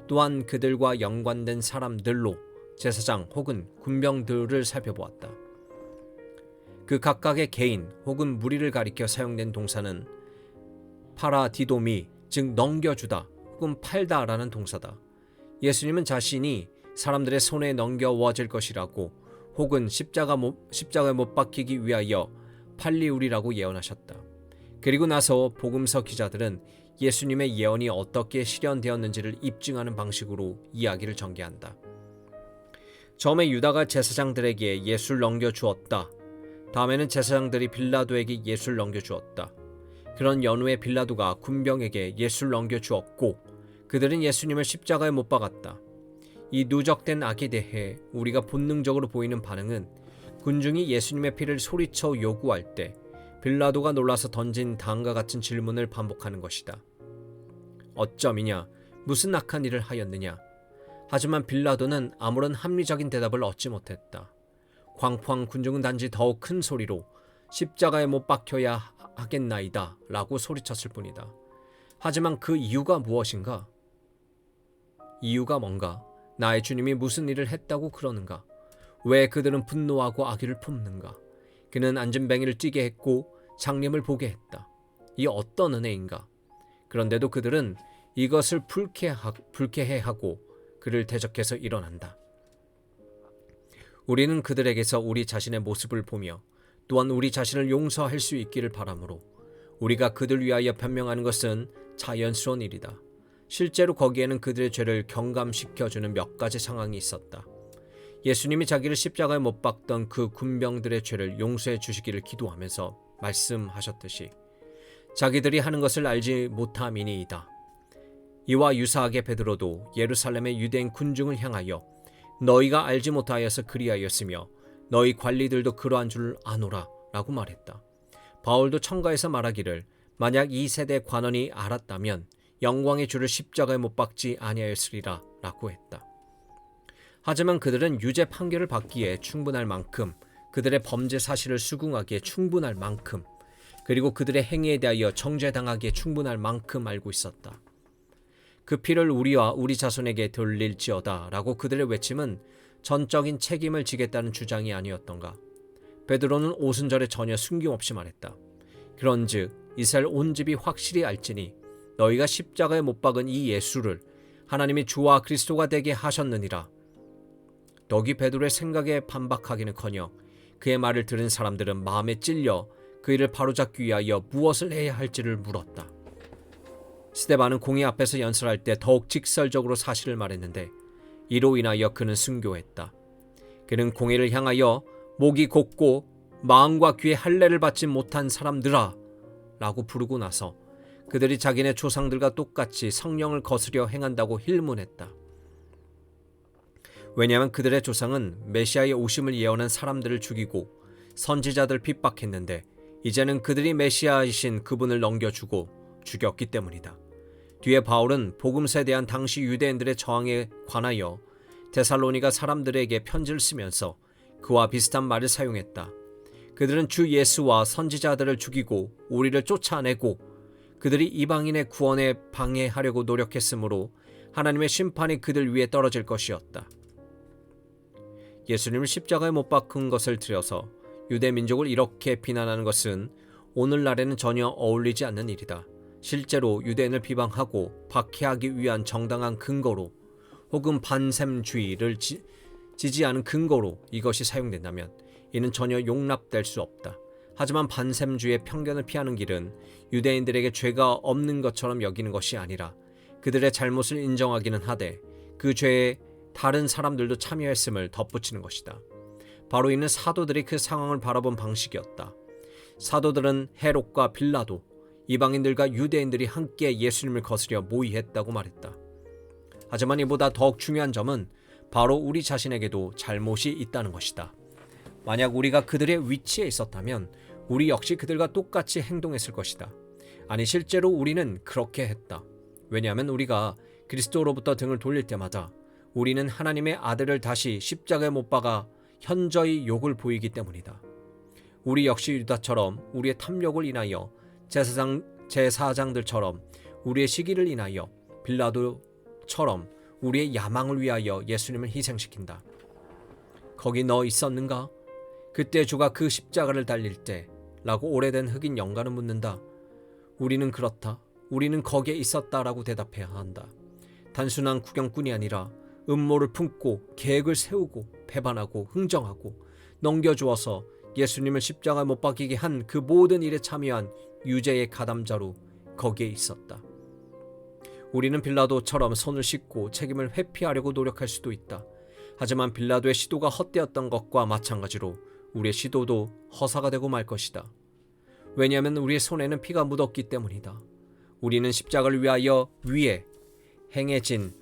또한 그들과 연관된 사람들로 제사장 혹은 군병들을 살펴보았다. 그 각각의 개인 혹은 무리를 가리켜 사용된 동사는 파라디도미, 즉 넘겨주다 혹은 팔다라는 동사다. 예수님은 자신이 사람들의 손에 넘겨워질 것이라고 혹은 십자가에 못 박히기 위하여 팔리우리라고 예언하셨다. 그리고 나서 복음서 기자들은 예수님의 예언이 어떻게 실현되었는지를 입증하는 방식으로 이야기를 전개한다. 처음에 유다가 제사장들에게 예수를 넘겨주었다. 다음에는 제사장들이 빌라도에게 예수를 넘겨주었다. 그런 연후에 빌라도가 군병에게 예수를 넘겨주었고 그들은 예수님을 십자가에 못 박았다. 이 누적된 악에 대해 우리가 본능적으로 보이는 반응은 군중이 예수님의 피를 소리쳐 요구할 때 빌라도가 놀라서 던진 다음과 같은 질문을 반복하는 것이다. 어쩌미냐? 무슨 악한 일을 하였느냐? 하지만 빌라도는 아무런 합리적인 대답을 얻지 못했다. 광포한 군중은 단지 더욱 큰 소리로 십자가에 못 박혀야 하겠나이다 라고 소리쳤을 뿐이다. 하지만 그 이유가 무엇인가? 이유가 뭔가? 나의 주님이 무슨 일을 했다고 그러는가? 왜 그들은 분노하고 악의를 품는가? 그는 안전뱅이를 뛰게 했고 장님을 보게 했다. 이 어떤 은혜인가? 그런데도 그들은 이것을 불쾌해하고 그를 대적해서 일어난다. 우리는 그들에게서 우리 자신의 모습을 보며 또한 우리 자신을 용서할 수 있기를 바라므로 우리가 그들 위하여 변명하는 것은 자연스러운 일이다. 실제로 거기에는 그들의 죄를 경감시켜주는 몇 가지 상황이 있었다. 예수님이 자기를 십자가에 못 박던 그 군병들의 죄를 용서해 주시기를 기도하면서 말씀하셨듯이 자기들이 하는 것을 알지 못함이니이다. 이와 유사하게 베드로도 예루살렘의 유대인 군중을 향하여 너희가 알지 못하여서 그리하였으며 너희 관리들도 그러한 줄 아노라 라고 말했다. 바울도 청가에서 말하기를 만약 이 세대 관원이 알았다면 영광의 주를 십자가에 못 박지 아니하였으리라 라고 했다. 하지만 그들은 유죄 판결을 받기에 충분할 만큼 그들의 범죄 사실을 수긍하기에 충분할 만큼 그리고 그들의 행위에 대하여 정죄당하기에 충분할 만큼 알고 있었다. 그 피를 우리와 우리 자손에게 돌릴지어다 라고 그들의 외침은 전적인 책임을 지겠다는 주장이 아니었던가. 베드로는 오순절에 전혀 숨김없이 말했다. 그런즉 이스라엘 온 집이 확실히 알지니 너희가 십자가에 못 박은 이 예수를 하나님이 주와 그리스도가 되게 하셨느니라. 너기 베드로의 생각에 반박하기는커녕 그의 말을 들은 사람들은 마음에 찔려 그 일을 바로잡기 위하여 무엇을 해야 할지를 물었다. 스데반은 공의 앞에서 연설할 때 더욱 직설적으로 사실을 말했는데 이로 인하여 그는 순교했다. 그는 공의를 향하여 목이 곧고 마음과 귀에 할례를 받지 못한 사람들아 라고 부르고 나서 그들이 자기네 조상들과 똑같이 성령을 거스려 행한다고 힐문했다. 왜냐하면 그들의 조상은 메시아의 오심을 예언한 사람들을 죽이고 선지자들 핍박했는데 이제는 그들이 메시아이신 그분을 넘겨주고 죽였기 때문이다. 뒤에 바울은 복음서에 대한 당시 유대인들의 저항에 관하여 데살로니가 사람들에게 편지를 쓰면서 그와 비슷한 말을 사용했다. 그들은 주 예수와 선지자들을 죽이고 우리를 쫓아내고 그들이 이방인의 구원에 방해하려고 노력했으므로 하나님의 심판이 그들 위에 떨어질 것이었다. 예수님을 십자가에 못 박은 것을 들여서 유대 민족을 이렇게 비난하는 것은 오늘날에는 전혀 어울리지 않는 일이다. 실제로 유대인을 비방하고 박해하기 위한 정당한 근거로 혹은 반셈주의를 지지하는 근거로 이것이 사용된다면 이는 전혀 용납될 수 없다. 하지만 반셈주의의 편견을 피하는 길은 유대인들에게 죄가 없는 것처럼 여기는 것이 아니라 그들의 잘못을 인정하기는 하되 그 죄에 다른 사람들도 참여했음을 덧붙이는 것이다. 바로 이는 사도들이 그 상황을 바라본 방식이었다. 사도들은 헤롯과 빌라도, 이방인들과 유대인들이 함께 예수님을 거스려 모의했다고 말했다. 하지만 이보다 더욱 중요한 점은 바로 우리 자신에게도 잘못이 있다는 것이다. 만약 우리가 그들의 위치에 있었다면 우리 역시 그들과 똑같이 행동했을 것이다. 아니, 실제로 우리는 그렇게 했다. 왜냐하면 우리가 그리스도로부터 등을 돌릴 때마다 우리는 하나님의 아들을 다시 십자가에 못 박아 현저히 욕을 보이기 때문이다. 우리 역시 유다처럼 우리의 탐욕을 인하여 제사장들처럼 우리의 시기를 인하여 빌라도처럼 우리의 야망을 위하여 예수님을 희생시킨다. 거기 너 있었는가? 그때 주가 그 십자가를 달릴 때 라고 오래된 흑인 영가는 묻는다. 우리는 그렇다. 우리는 거기에 있었다라고 대답해야 한다. 단순한 구경꾼이 아니라 음모를 품고 계획을 세우고 배반하고 흥정하고 넘겨주어서 예수님을 십자가에 못 박히게 한 그 모든 일에 참여한 유죄의 가담자로 거기에 있었다. 우리는 빌라도처럼 손을 씻고 책임을 회피하려고 노력할 수도 있다. 하지만 빌라도의 시도가 헛되었던 것과 마찬가지로 우리의 시도도 허사가 되고 말 것이다. 왜냐하면 우리의 손에는 피가 묻었기 때문이다. 우리는 십자가를 위하여 위에 행해진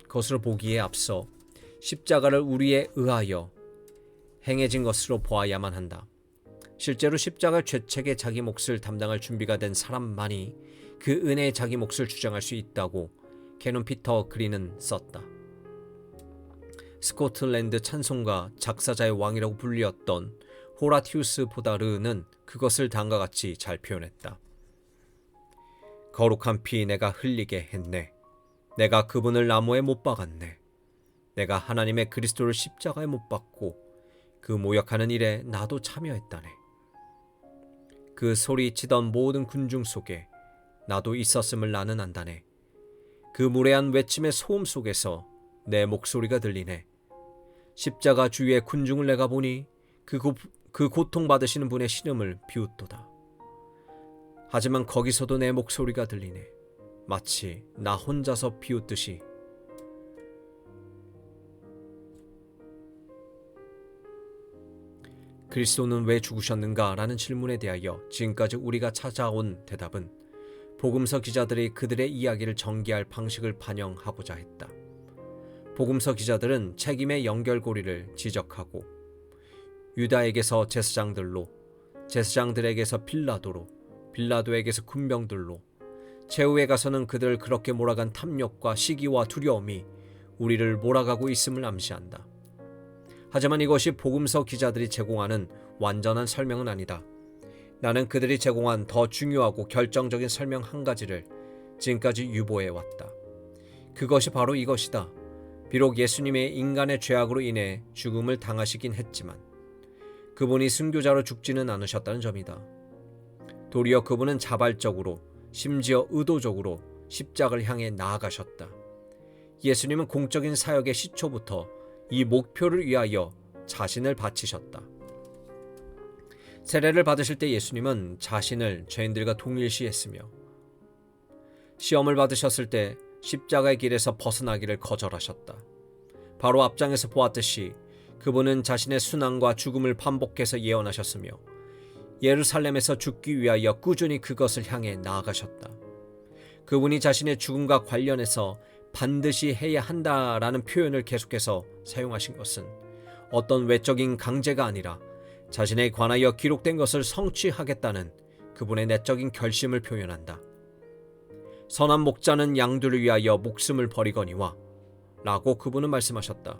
것으로 보기에 앞서 십자가를 우리에 의하여 행해진 것으로 보아야만 한다. 실제로 십자가 죄책에 자기 몫을 담당할 준비가 된 사람만이 그 은혜에 자기 몫을 주장할 수 있다고 캐논 피터 그린은 썼다. 스코틀랜드 찬송가 작사자의 왕이라고 불리었던 호라티우스 포다르는 그것을 다음과 같이 잘 표현했다. 거룩한 피 내가 흘리게 했네. 내가 그분을 나무에 못 박았네. 내가 하나님의 그리스도를 십자가에 못 박고 그 모욕하는 일에 나도 참여했다네. 그 소리치던 모든 군중 속에 나도 있었음을 나는 안다네. 그 무례한 외침의 소음 속에서 내 목소리가 들리네. 십자가 주위의 군중을 내가 보니 그 고통받으시는 분의 신음을 비웃도다. 하지만 거기서도 내 목소리가 들리네. 마치 나 혼자서 비웃듯이. 그리스도는 왜 죽으셨는가? 라는 질문에 대하여 지금까지 우리가 찾아온 대답은 복음서 기자들이 그들의 이야기를 전개할 방식을 반영하고자 했다. 복음서 기자들은 책임의 연결고리를 지적하고 유다에게서 제사장들로, 제사장들에게서 빌라도로, 빌라도에게서 군병들로, 최후에 가서는 그들을 그렇게 몰아간 탐욕과 시기와 두려움이 우리를 몰아가고 있음을 암시한다. 하지만 이것이 복음서 기자들이 제공하는 완전한 설명은 아니다. 나는 그들이 제공한 더 중요하고 결정적인 설명 한 가지를 지금까지 유보해 왔다. 그것이 바로 이것이다. 비록 예수님의 인간의 죄악으로 인해 죽음을 당하시긴 했지만 그분이 순교자로 죽지는 않으셨다는 점이다. 도리어 그분은 자발적으로, 심지어 의도적으로 십자가를 향해 나아가셨다. 예수님은 공적인 사역의 시초부터 이 목표를 위하여 자신을 바치셨다. 세례를 받으실 때 예수님은 자신을 죄인들과 동일시했으며 시험을 받으셨을 때 십자가의 길에서 벗어나기를 거절하셨다. 바로 앞장에서 보았듯이 그분은 자신의 순환과 죽음을 반복해서 예언하셨으며 예루살렘에서 죽기 위하여 꾸준히 그것을 향해 나아가셨다. 그분이 자신의 죽음과 관련해서 반드시 해야 한다라는 표현을 계속해서 사용하신 것은 어떤 외적인 강제가 아니라 자신에 관하여 기록된 것을 성취하겠다는 그분의 내적인 결심을 표현한다. 선한 목자는 양들을 위하여 목숨을 버리거니와 라고 그분은 말씀하셨다.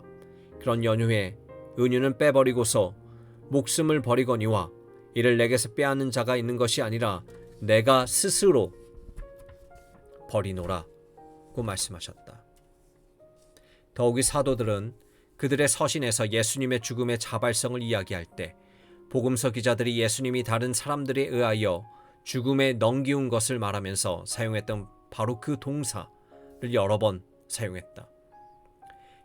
그런 연후에 은유는 빼버리고서 목숨을 버리거니와 이를 내게서 빼앗는 자가 있는 것이 아니라 내가 스스로 버리노라고 말씀하셨다. 더욱이 사도들은 그들의 서신에서 예수님의 죽음의 자발성을 이야기할 때 복음서 기자들이 예수님이 다른 사람들에 의하여 죽음에 넘기운 것을 말하면서 사용했던 바로 그 동사를 여러 번 사용했다.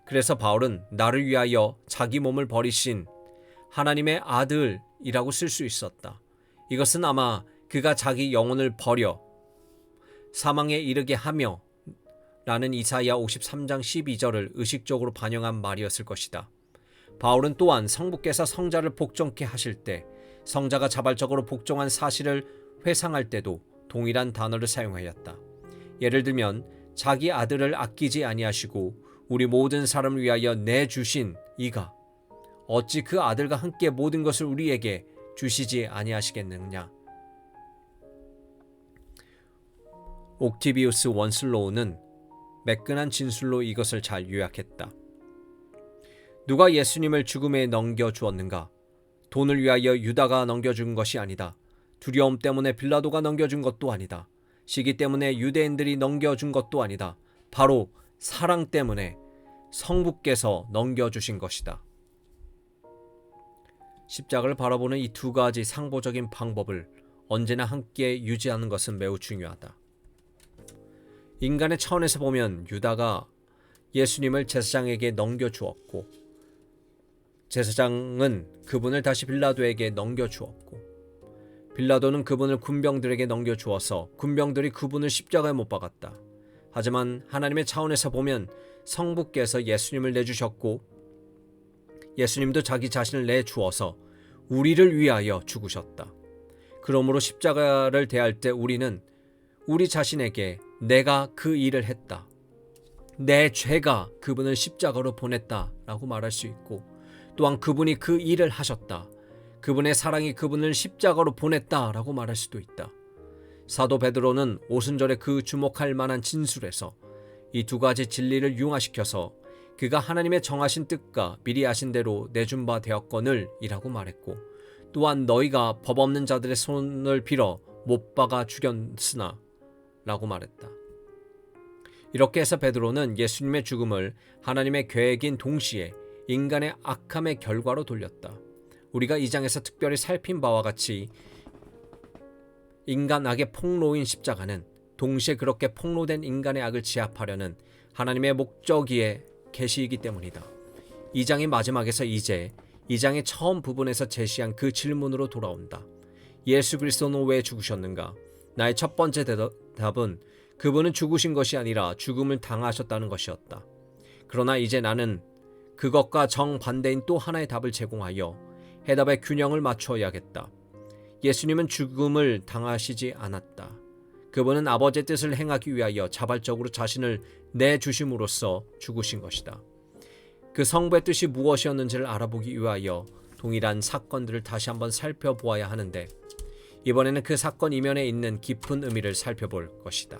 그래서 바울은 나를 위하여 자기 몸을 버리신 하나님의 아들이라고 쓸 수 있었다. 이것은 아마 그가 자기 영혼을 버려 사망에 이르게 하며 라는 이사야 53장 12절을 의식적으로 반영한 말이었을 것이다. 바울은 또한 성부께서 성자를 복종케 하실 때 성자가 자발적으로 복종한 사실을 회상할 때도 동일한 단어를 사용하였다. 예를 들면 자기 아들을 아끼지 아니하시고 우리 모든 사람을 위하여 내주신 이가 어찌 그 아들과 함께 모든 것을 우리에게 주시지 아니하시겠느냐. 옥티비우스 원슬로우는 매끈한 진술로 이것을 잘 요약했다. 누가 예수님을 죽음에 넘겨주었는가? 돈을 위하여 유다가 넘겨준 것이 아니다. 두려움 때문에 빌라도가 넘겨준 것도 아니다. 시기 때문에 유대인들이 넘겨준 것도 아니다. 바로 사랑 때문에 성부께서 넘겨주신 것이다. 십자가를 바라보는 이 두 가지 상보적인 방법을 언제나 함께 유지하는 것은 매우 중요하다. 인간의 차원에서 보면 유다가 예수님을 제사장에게 넘겨주었고 제사장은 그분을 다시 빌라도에게 넘겨주었고 빌라도는 그분을 군병들에게 넘겨주어서 군병들이 그분을 십자가에 못 박았다. 하지만 하나님의 차원에서 보면 성부께서 예수님을 내주셨고 예수님도 자기 자신을 내주어서 우리를 위하여 죽으셨다. 그러므로 십자가를 대할 때 우리는 우리 자신에게 내가 그 일을 했다. 내 죄가 그분을 십자가로 보냈다라고 말할 수 있고 또한 그분이 그 일을 하셨다. 그분의 사랑이 그분을 십자가로 보냈다라고 말할 수도 있다. 사도 베드로는 오순절에 그 주목할 만한 진술에서 이 두 가지 진리를 융화시켜서 그가 하나님의 정하신 뜻과 미리 아신 대로 내준 바 되었거늘 이라고 말했고 또한 너희가 법 없는 자들의 손을 빌어 못 박아 죽였으나 라고 말했다. 이렇게 해서 베드로는 예수님의 죽음을 하나님의 계획인 동시에 인간의 악함의 결과로 돌렸다. 우리가 이 장에서 특별히 살핀 바와 같이 인간 악의 폭로인 십자가는 동시에 그렇게 폭로된 인간의 악을 제압하려는 하나님의 목적의 계시이기 때문이다. 이 장의 마지막에서 이제 이 장의 처음 부분에서 제시한 그 질문으로 돌아온다. 예수 그리스도는 왜 죽으셨는가? 나의 첫 번째 대답은 그분은 죽으신 것이 아니라 죽음을 당하셨다는 것이었다. 그러나 이제 나는 그것과 정반대인 또 하나의 답을 제공하여 해답의 균형을 맞춰야겠다. 예수님은 죽음을 당하시지 않았다. 그분은 아버지의 뜻을 행하기 위하여 자발적으로 자신을 내주심으로써 죽으신 것이다. 그 성부의 뜻이 무엇이었는지를 알아보기 위하여 동일한 사건들을 다시 한번 살펴보아야 하는데 이번에는 그 사건 이면에 있는 깊은 의미를 살펴볼 것이다.